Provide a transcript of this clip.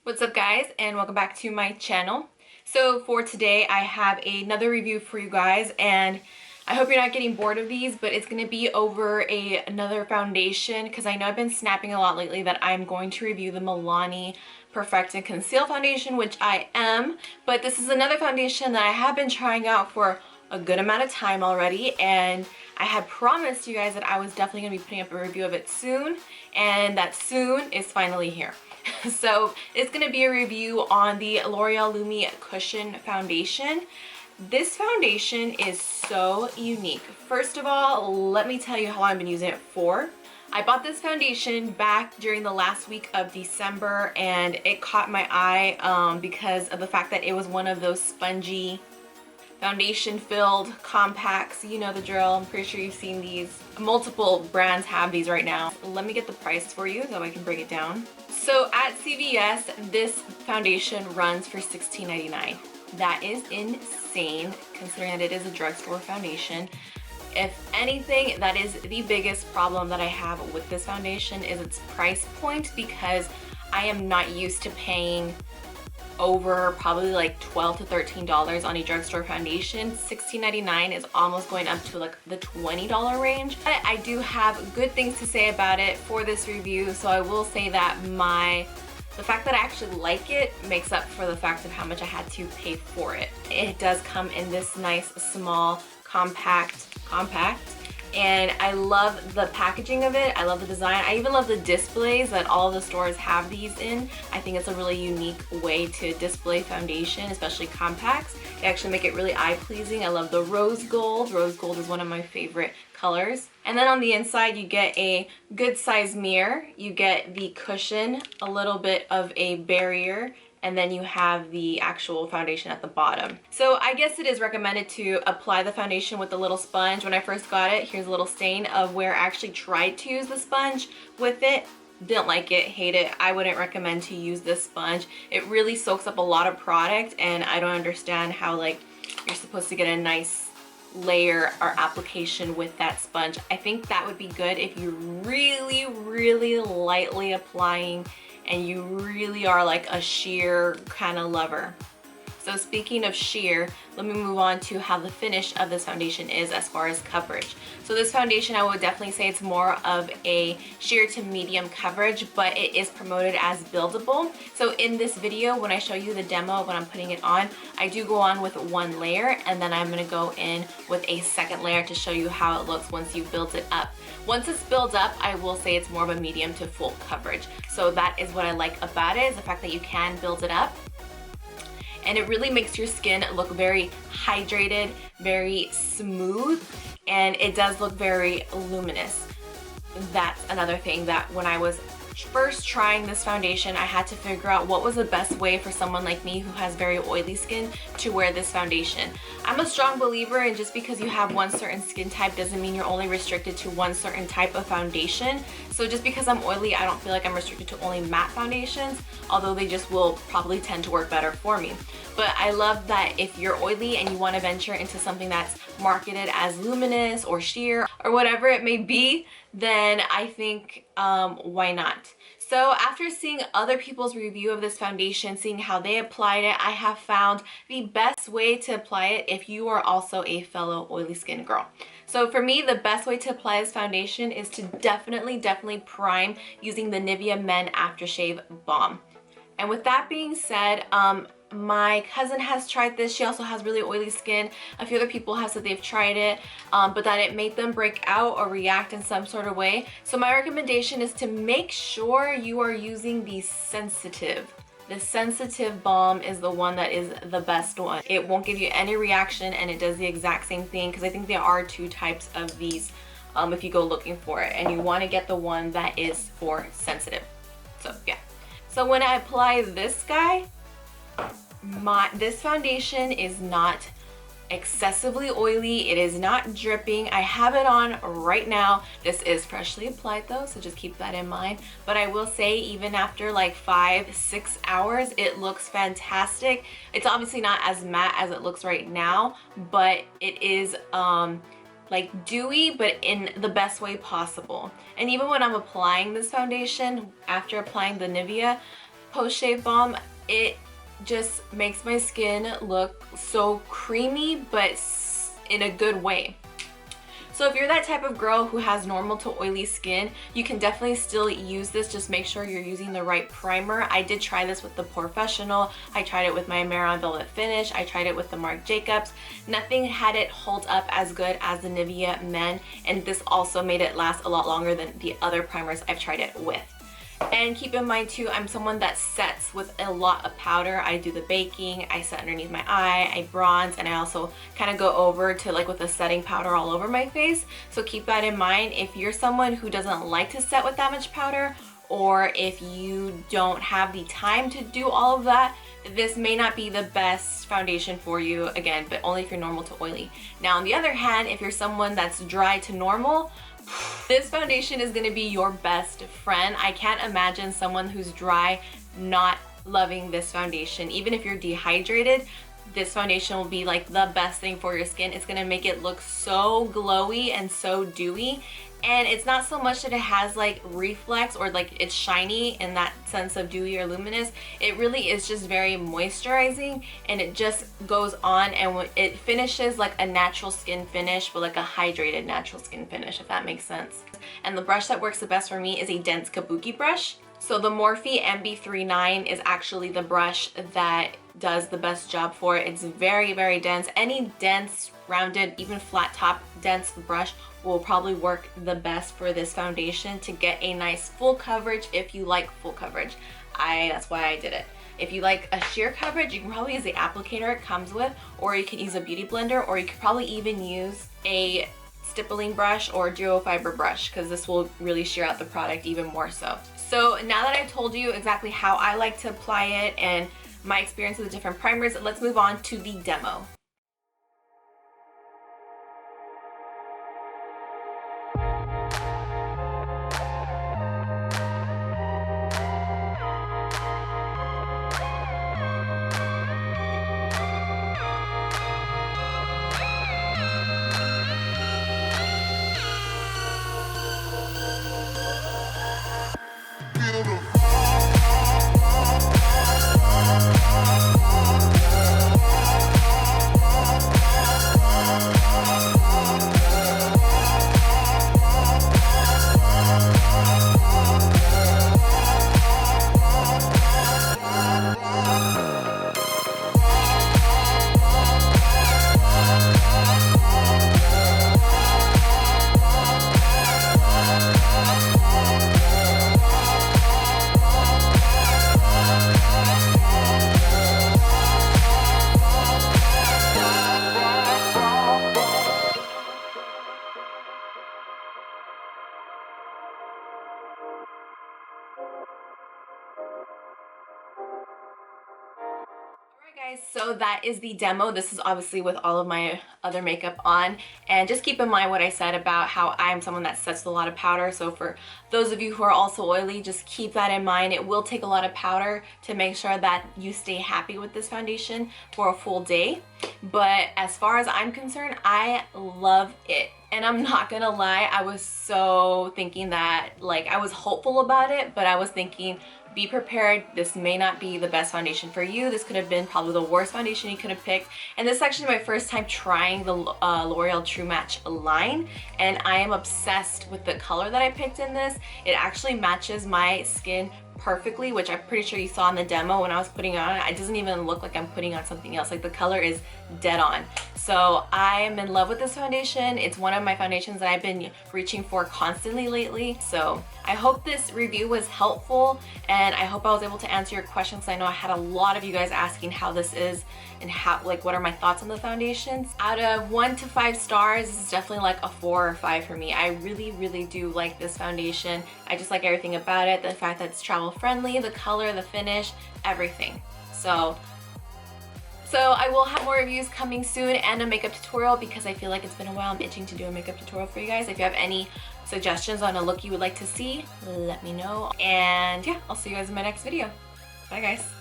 What's up guys, and welcome back to my channel. So for today I have another review for you guys, and I hope you're not getting bored of these, but it's going to be over another foundation because I know I've been snapping a lot lately that I'm going to review the Milani Perfect and Conceal foundation, which I am, but this is another foundation that I have been trying out for a good amount of time already, and I had promised you guys that I was definitely going to be putting up a review of it soon, and that soon is finally here. So it's going to be a review on the L'Oreal Lumi Cushion Foundation. This foundation is so unique. First of all, let me tell you how long I've been using it for. I bought this foundation back during the last week of December, and it caught my eye because of the fact that it was one of those spongy foundation filled compacts. You know the drill. I'm pretty sure you've seen these. Multiple brands have these right now. Let me get the price for you so I can break it down. So at CVS, this foundation runs for $16.99. That is insane considering that it is a drugstore foundation. If anything, that is the biggest problem that I have with this foundation is its price point, because I am not used to paying over probably like $12 to $13 on a drugstore foundation. $16.99 is almost going up to like the $20 range. But I do have good things to say about it for this review, so I will say that the fact that I actually like it makes up for the fact of how much I had to pay for it. It does come in this nice small compact, and I love the packaging of it. I love the design. I even love the displays that all the stores have these in. I think it's a really unique way to display foundation, especially compacts. They actually make it really eye-pleasing. I love the rose gold. Rose gold is one of my favorite colors. And then on the inside, you get a good size mirror. You get the cushion, a little bit of a barrier, and then you have the actual foundation at the bottom. So I guess it is recommended to apply the foundation with a little sponge. When I first got it, here's a little stain of where I actually tried to use the sponge with it. Didn't like it, hate it. I wouldn't recommend to use this sponge. It really soaks up a lot of product, and I don't understand how like you're supposed to get a nice layer or application with that sponge. I think that would be good if you're really lightly applying and you really are like a sheer kind of lover. So speaking of sheer, let me move on to how the finish of this foundation is as far as coverage. So this foundation, I would definitely say it's more of a sheer to medium coverage, but it is promoted as buildable. So in this video, when I show you the demo when I'm putting it on, I do go on with one layer, and then I'm gonna go in with a second layer to show you how it looks once you build it up. Once it's built up, I will say it's more of a medium to full coverage. So that is what I like about it, is the fact that you can build it up. And it really makes your skin look very hydrated, very smooth, and it does look very luminous. That's another thing that when I was first trying this foundation, I had to figure out what was the best way for someone like me who has very oily skin to wear this foundation. I'm a strong believer in just because you have one certain skin type doesn't mean you're only restricted to one certain type of foundation. So just because I'm oily, I don't feel like I'm restricted to only matte foundations, although they just will probably tend to work better for me. But I love that if you're oily and you want to venture into something that's marketed as luminous or sheer or whatever it may be, then I think why not? So after seeing other people's review of this foundation, seeing how they applied it, I have found the best way to apply it if you are also a fellow oily skin girl. So for me, the best way to apply this foundation is to definitely prime using the Nivea Men Aftershave Balm. And with that being said, my cousin has tried this. She also has really oily skin. A few other people have said they've tried it, but that it made them break out or react in some sort of way. So my recommendation is to make sure you are using the sensitive. The sensitive balm is the one that is the best one. It won't give you any reaction, and it does the exact same thing, because I think there are two types of these if you go looking for it, and you want to get the one that is for sensitive. So yeah. So when I apply this guy, this foundation is not excessively oily. It is not dripping. I have it on right now. This is freshly applied though, so just keep that in mind. But I will say, even after like 5-6 hours, it looks fantastic. It's obviously not as matte as it looks right now, but it is like dewy, but in the best way possible. And even when I'm applying this foundation, after applying the Nivea, post-shave balm, it just makes my skin look so creamy, but in a good way. So if you're that type of girl who has normal to oily skin, you can definitely still use this. Just make sure you're using the right primer. I did try this with the Professional. I tried it with my Marathon Velvet Finish. I tried it with the Marc Jacobs. Nothing had it hold up as good as the Nivea Men, and this also made it last a lot longer than the other primers I've tried it with. And keep in mind too, I'm someone that sets with a lot of powder. I do the baking, I set underneath my eye, I bronze, and I also kind of go over to like with a setting powder all over my face. So keep that in mind. If you're someone who doesn't like to set with that much powder, or if you don't have the time to do all of that, this may not be the best foundation for you, again, but only if you're normal to oily. Now on the other hand, if you're someone that's dry to normal, this foundation is going to be your best friend. I can't imagine someone who's dry not loving this foundation. Even if you're dehydrated, this foundation will be like the best thing for your skin. It's going to make it look so glowy and so dewy. And it's not so much that it has like reflex or like it's shiny in that sense of dewy or luminous. It really is just very moisturizing, and it just goes on and it finishes like a natural skin finish, but like a hydrated natural skin finish, if that makes sense. And the brush that works the best for me is a dense kabuki brush. So the Morphe MB39 is actually the brush that does the best job for it. It's very, very dense. Any dense, rounded, even flat top dense brush will probably work the best for this foundation to get a nice full coverage if you like full coverage. That's why I did it. If you like a sheer coverage, you can probably use the applicator it comes with, or you can use a beauty blender, or you could probably even use a stippling brush or duo fiber brush, because this will really sheer out the product even more so. So now that I've told you exactly how I like to apply it and my experience with the different primers, let's move on to the demo. Guys, so that is the demo. This is obviously with all of my other makeup on, and just keep in mind what I said about how I'm someone that sets a lot of powder. So for those of you who are also oily, just keep that in mind. It will take a lot of powder to make sure that you stay happy with this foundation for a full day. But as far as I'm concerned, I love it. And I'm not gonna lie, I was so thinking that, like, I was hopeful about it, but I was thinking, be prepared, this may not be the best foundation for you. This could have been probably the worst foundation you could have picked. And this is actually my first time trying the L'Oreal True Match line, and I am obsessed with the color that I picked in this. It actually matches my skin perfectly, which I'm pretty sure you saw in the demo when I was putting it on. It doesn't even look like I'm putting on something else. Like, the color is dead on. So I am in love with this foundation. It's one of my foundations that I've been reaching for constantly lately. So I hope this review was helpful, and I hope I was able to answer your questions. I know I had a lot of you guys asking how this is and how, like, what are my thoughts on the foundations. Out of 1 to 5 stars, this is definitely like a 4 or 5 for me. I really, really do like this foundation. I just like everything about it. The fact that it's travel friendly, the color, the finish, everything. So I will have more reviews coming soon and a makeup tutorial, because I feel like it's been a while. I'm itching to do a makeup tutorial for you guys. If you have any suggestions on a look you would like to see, let me know. And yeah, I'll see you guys in my next video. Bye guys.